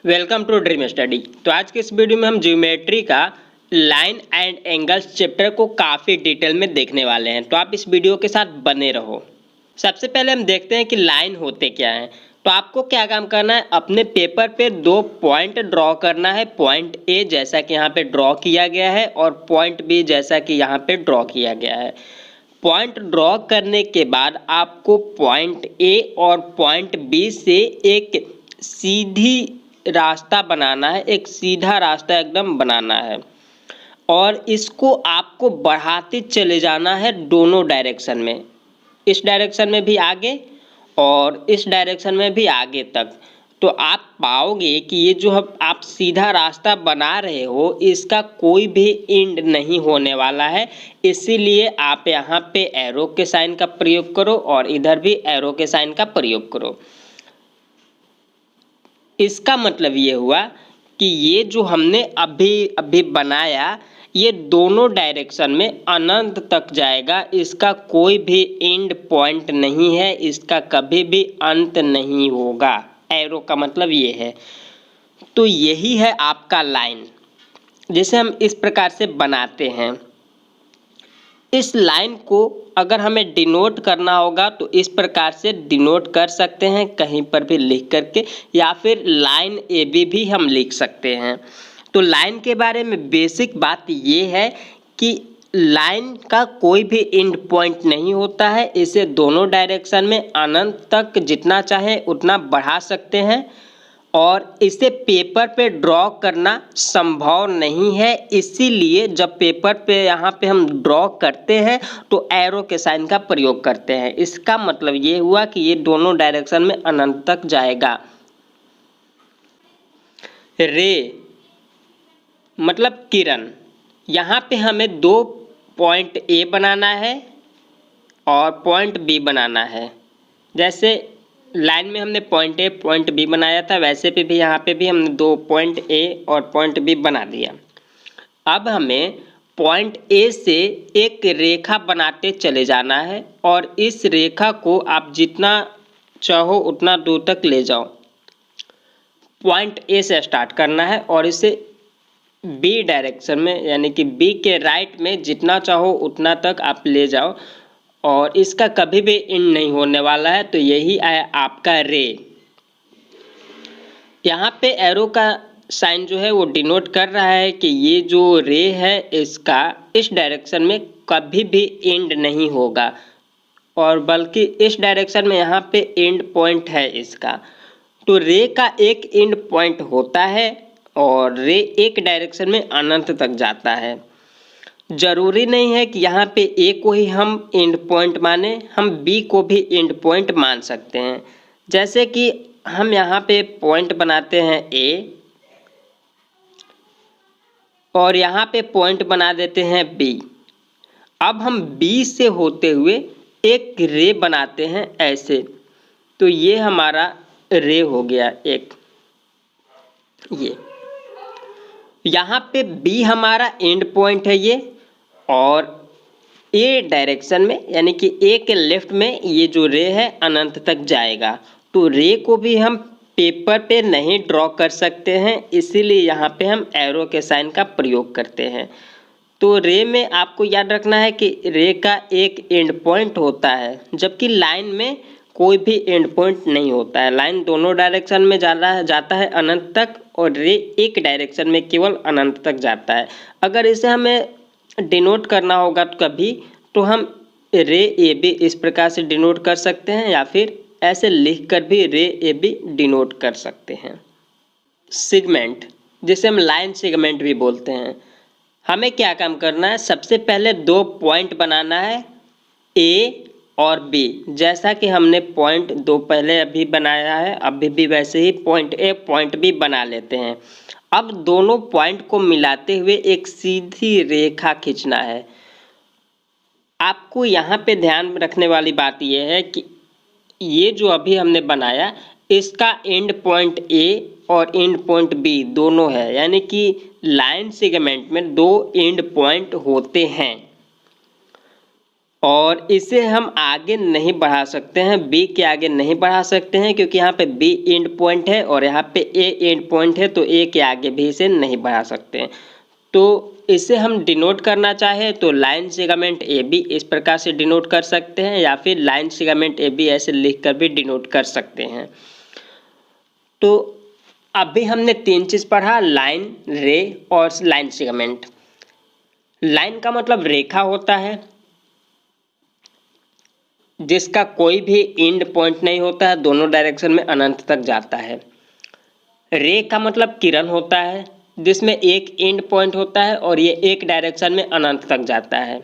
Welcome to dream study. तो आज के इस वीडियो में हम ज्योमेट्री का लाइन एंड एंगल्स चैप्टर को काफ़ी डिटेल में देखने वाले हैं, तो आप इस वीडियो के साथ बने रहो। सबसे पहले हम देखते हैं कि लाइन होते क्या हैं। तो आपको क्या काम करना है, अपने पेपर पे दो पॉइंट ड्रॉ करना है। पॉइंट ए जैसा कि यहाँ पे ड्रॉ किया गया है और पॉइंट बी जैसा कि यहाँ पे ड्रॉ किया गया है। पॉइंट ड्रॉ करने के बाद आपको पॉइंट ए और पॉइंट बी से एक सीधी रास्ता बनाना है, एक सीधा रास्ता एकदम बनाना है और इसको आपको बढ़ाते चले जाना है दोनों डायरेक्शन में, इस डायरेक्शन में भी आगे और इस डायरेक्शन में भी आगे तक। तो आप पाओगे कि ये जो आप सीधा रास्ता बना रहे हो इसका कोई भी एंड नहीं होने वाला है, इसीलिए आप यहाँ पे एरो के साइन का प्रयोग करो और इधर भी एरो के साइन का प्रयोग करो। इसका मतलब ये हुआ कि ये जो हमने अभी बनाया ये दोनों डायरेक्शन में अनंत तक जाएगा, इसका कोई भी एंड पॉइंट नहीं है, इसका कभी भी अंत नहीं होगा। एरो का मतलब ये है। तो यही है आपका लाइन, जिसे हम इस प्रकार से बनाते हैं। इस लाइन को अगर हमें डिनोट करना होगा तो इस प्रकार से डिनोट कर सकते हैं, कहीं पर भी लिख करके, या फिर लाइन ए बी भी हम लिख सकते हैं। तो लाइन के बारे में बेसिक बात ये है कि लाइन का कोई भी एंड पॉइंट नहीं होता है, इसे दोनों डायरेक्शन में अनंत तक जितना चाहे उतना बढ़ा सकते हैं और इसे पेपर पे ड्रॉ करना संभव नहीं है, इसीलिए जब पेपर पे यहाँ पे हम ड्रॉ करते हैं तो एरो के साइन का प्रयोग करते हैं। इसका मतलब ये हुआ कि ये दोनों डायरेक्शन में अनंत तक जाएगा। रे मतलब किरण, यहाँ पे हमें दो पॉइंट ए बनाना है और पॉइंट बी बनाना है। जैसे लाइन में हमने पॉइंट ए पॉइंट बी बनाया था, वैसे पे भी यहाँ पे भी हमने दो पॉइंट ए और पॉइंट बी बना दिया। अब हमें पॉइंट ए से एक रेखा बनाते चले जाना है और इस रेखा को आप जितना चाहो उतना दूर तक ले जाओ। पॉइंट ए से स्टार्ट करना है और इसे बी डायरेक्शन में यानी कि बी के राइट में जितना चाहो उतना तक आप ले जाओ और इसका कभी भी एंड नहीं होने वाला है। तो यही है आपका रे। यहाँ पे एरो का साइन जो है वो डिनोट कर रहा है कि ये जो रे है इसका इस डायरेक्शन में कभी भी एंड नहीं होगा और बल्कि इस डायरेक्शन में यहाँ पे एंड पॉइंट है इसका। तो रे का एक एंड पॉइंट होता है और रे एक डायरेक्शन में अनंत तक जाता है। जरूरी नहीं है कि यहाँ पे ए को ही हम एंड पॉइंट माने, हम बी को भी एंड पॉइंट मान सकते हैं। जैसे कि हम यहाँ पे पॉइंट बनाते हैं ए और यहाँ पे पॉइंट बना देते हैं बी। अब हम बी से होते हुए एक रे बनाते हैं ऐसे, तो ये हमारा रे हो गया एक। ये यहाँ पे बी हमारा एंड पॉइंट है ये, और ए डायरेक्शन में यानी कि ए के लेफ्ट में ये जो रे है अनंत तक जाएगा। तो रे को भी हम पेपर पे नहीं ड्रॉ कर सकते हैं, इसीलिए यहाँ पे हम एरो के साइन का प्रयोग करते हैं। तो रे में आपको याद रखना है कि रे का एक एंड पॉइंट होता है, जबकि लाइन में कोई भी एंड पॉइंट नहीं होता है। लाइन दोनों डायरेक्शन में जाता है अनंत तक और रे एक डायरेक्शन में केवल अनंत तक जाता है। अगर इसे हमें डिनोट करना होगा तो कभी तो हम रे ए बी इस प्रकार से डिनोट कर सकते हैं या फिर ऐसे लिखकर भी रे ए बी डिनोट कर सकते हैं। सेगमेंट, जिसे हम लाइन सेगमेंट भी बोलते हैं। हमें क्या काम करना है, सबसे पहले दो पॉइंट बनाना है ए और बी। जैसा कि हमने पॉइंट दो पहले अभी बनाया है, अभी भी वैसे ही पॉइंट ए पॉइंट बी बना लेते हैं। अब दोनों पॉइंट को मिलाते हुए एक सीधी रेखा खींचना है। आपको यहाँ पे ध्यान रखने वाली बात यह है कि ये जो अभी हमने बनाया इसका एंड पॉइंट ए और एंड पॉइंट बी दोनों है, यानी कि लाइन सेगमेंट में दो एंड पॉइंट होते हैं और इसे हम आगे नहीं बढ़ा सकते हैं, बी के आगे नहीं बढ़ा सकते हैं, क्योंकि यहाँ पे बी एंड पॉइंट है और यहाँ पे ए एंड पॉइंट है, तो ए के आगे भी इसे नहीं बढ़ा सकते हैं। तो इसे हम डिनोट करना चाहे तो लाइन सेगमेंट ए बी इस प्रकार से डिनोट कर सकते हैं, या फिर लाइन सेगमेंट ए बी ऐसे लिख कर भी डिनोट कर सकते हैं। तो अभी हमने 3 चीज़ पढ़ा, लाइन, रे और लाइन सेगमेंट। लाइन का मतलब रेखा होता है जिसका कोई भी एंड पॉइंट नहीं होता है, दोनों डायरेक्शन में अनंत तक जाता है। रे का मतलब किरण होता है जिसमें एक एंड पॉइंट होता है और ये एक डायरेक्शन में अनंत तक जाता है।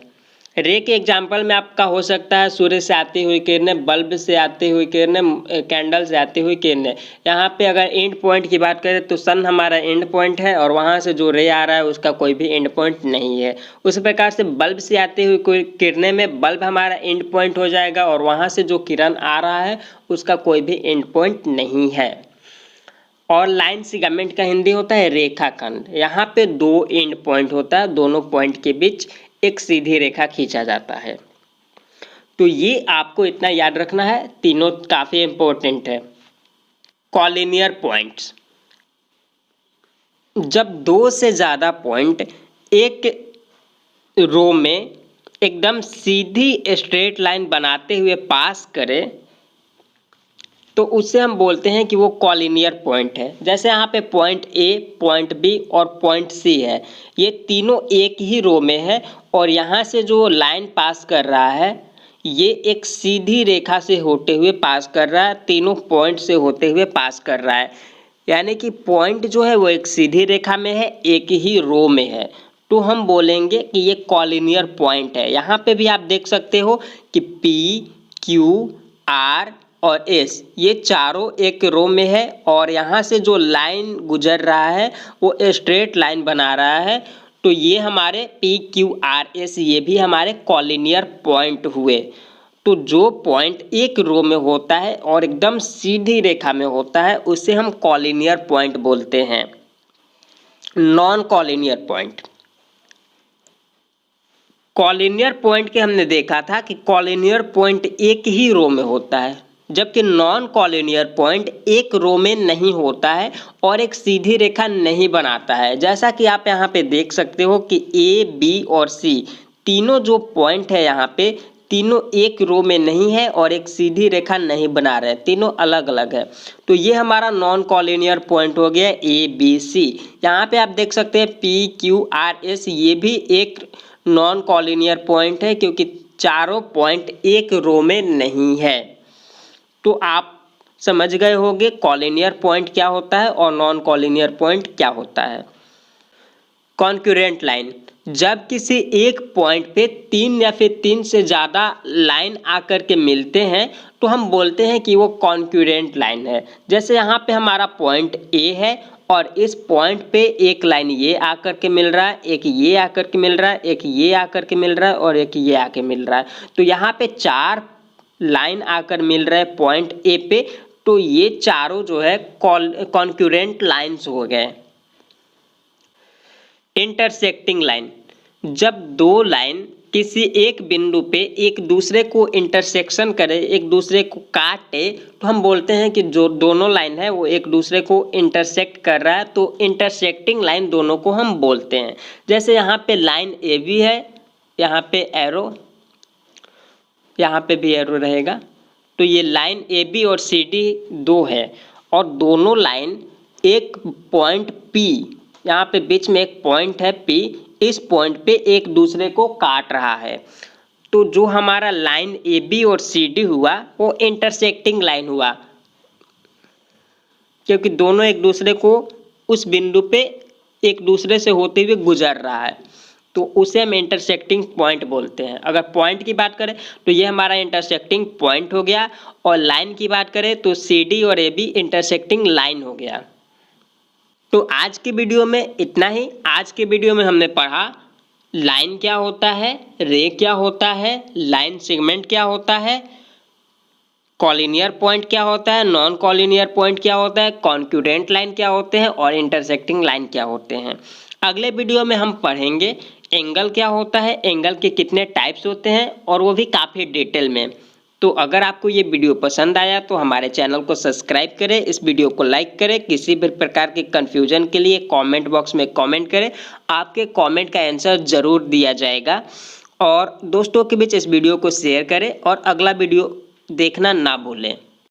रे के एग्जाम्पल में आपका हो सकता है सूर्य से आती हुई किरणें, बल्ब से आती हुई किरणें, कैंडल से आती हुई किरणें। यहाँ पे अगर एंड पॉइंट की बात करें तो सन हमारा एंड पॉइंट है और वहाँ से जो रे आ रहा है उसका कोई भी एंड पॉइंट नहीं है। उस प्रकार से बल्ब से आती हुई कोई किरणें में बल्ब हमारा एंड पॉइंट हो जाएगा और वहाँ से जो किरण आ रहा है उसका कोई भी एंड पॉइंट नहीं है। और लाइन सेगमेंट का हिंदी होता है रेखाखंड। यहाँ पे 2 एंड पॉइंट होता है, दोनों पॉइंट के बीच एक सीधी रेखा खींचा जाता है। तो ये आपको इतना याद रखना है, तीनों काफ़ी इंपॉर्टेंट है। कॉलिनियर पॉइंट्स, जब 2 से ज़्यादा पॉइंट एक रो में एकदम सीधी स्ट्रेट लाइन बनाते हुए पास करें तो उससे हम बोलते हैं कि वो कॉलिनियर पॉइंट है। जैसे यहाँ पे पॉइंट ए, पॉइंट बी और पॉइंट सी है, ये तीनों एक ही रो में है और यहाँ से जो लाइन पास कर रहा है ये एक सीधी रेखा से होते हुए पास कर रहा है, तीनों पॉइंट से होते हुए पास कर रहा है। यानी कि पॉइंट जो है वो एक सीधी रेखा में है, एक ही रो में है, तो हम बोलेंगे कि ये कॉलिनियर पॉइंट है। यहाँ पे भी आप देख सकते हो कि पी, क्यू, आर और एस ये चारों एक रो में है और यहाँ से जो लाइन गुजर रहा है वो स्ट्रेट लाइन बना रहा है, तो ये हमारे पी क्यू आर एस ये भी हमारे कॉलिनियर पॉइंट हुए। तो जो पॉइंट एक रो में होता है और एकदम सीधी रेखा में होता है उसे हम कॉलिनियर पॉइंट बोलते हैं। Non collinear point, collinear point के हमने देखा था कि कॉलिनियर पॉइंट एक ही रो में होता है, जबकि नॉन कॉलिनियर पॉइंट एक रो में नहीं होता है और एक सीधी रेखा नहीं बनाता है। जैसा कि आप यहाँ पे देख सकते हो कि ए, बी और सी तीनों जो पॉइंट है यहाँ पे तीनों एक रो में नहीं है और एक सीधी रेखा नहीं बना रहे, तीनों अलग अलग है। तो ये हमारा नॉन कॉलिनियर पॉइंट हो गया ए बी सी। यहाँ पे आप देख सकते हैं पी क्यू आर एस ये भी एक नॉन कॉलिनियर पॉइंट है क्योंकि चारों पॉइंट एक रो में नहीं है। तो आप समझ गए होंगे कॉलिनियर पॉइंट क्या होता है और नॉन कॉलिनियर पॉइंट क्या होता है। कॉन्करेंट लाइन, जब किसी एक पॉइंट पे 3 या फिर 3 से ज़्यादा लाइन आकर के मिलते हैं तो हम बोलते हैं कि वो कॉन्करेंट लाइन है। जैसे यहाँ पे हमारा पॉइंट ए है और इस पॉइंट पे एक लाइन ये आकर के मिल रहा है, एक ये आकर के मिल रहा है, एक ये आकर के मिल रहा है और एक ये आके मिल रहा है। तो यहाँ पे 4 लाइन आकर मिल रहा है पॉइंट ए पे, तो ये चारों जो है कॉन्करेंट लाइन्स हो गए। इंटरसेक्टिंग लाइन, जब 2 लाइन किसी एक बिंदु पे एक दूसरे को इंटरसेक्शन करे, एक दूसरे को काटे, तो हम बोलते हैं कि जो दोनों लाइन है वो एक दूसरे को इंटरसेक्ट कर रहा है, तो इंटरसेक्टिंग लाइन दोनों को हम बोलते हैं। जैसे यहाँ पे लाइन ए बी है, यहाँ पे एरो, यहाँ पे भी एरो रहेगा, तो ये लाइन ए बी और सी डी 2 है और दोनों लाइन एक पॉइंट पी, यहाँ पे बीच में एक पॉइंट है पी, इस पॉइंट पे एक दूसरे को काट रहा है। तो जो हमारा लाइन ए बी और सी डी हुआ वो इंटरसेक्टिंग लाइन हुआ, क्योंकि दोनों एक दूसरे को उस बिंदु पे एक दूसरे से होते हुए गुजर रहा है, तो उसे हम इंटरसेक्टिंग पॉइंट बोलते हैं। अगर पॉइंट की बात करें तो ये हमारा इंटरसेक्टिंग पॉइंट हो गया, और लाइन की बात करें तो सी डी और ए बी इंटरसेक्टिंग लाइन हो गया। तो आज की वीडियो में इतना ही। आज के वीडियो में हमने पढ़ा लाइन क्या होता है, रे क्या होता है, लाइन सेगमेंट क्या होता है, कॉलिनियर पॉइंट क्या होता है, नॉन कॉलिनियर पॉइंट क्या होता है, कॉन्करेंट लाइन क्या होते हैं और इंटरसेक्टिंग लाइन क्या होते हैं। अगले वीडियो में हम पढ़ेंगे एंगल क्या होता है, एंगल के कितने टाइप्स होते हैं, और वो भी काफ़ी डिटेल में। तो अगर आपको ये वीडियो पसंद आया तो हमारे चैनल को सब्सक्राइब करें, इस वीडियो को लाइक करें। किसी भी प्रकार के कन्फ्यूजन के लिए कमेंट बॉक्स में कमेंट करें, आपके कमेंट का आंसर ज़रूर दिया जाएगा। और दोस्तों के बीच इस वीडियो को शेयर करें और अगला वीडियो देखना ना भूलें।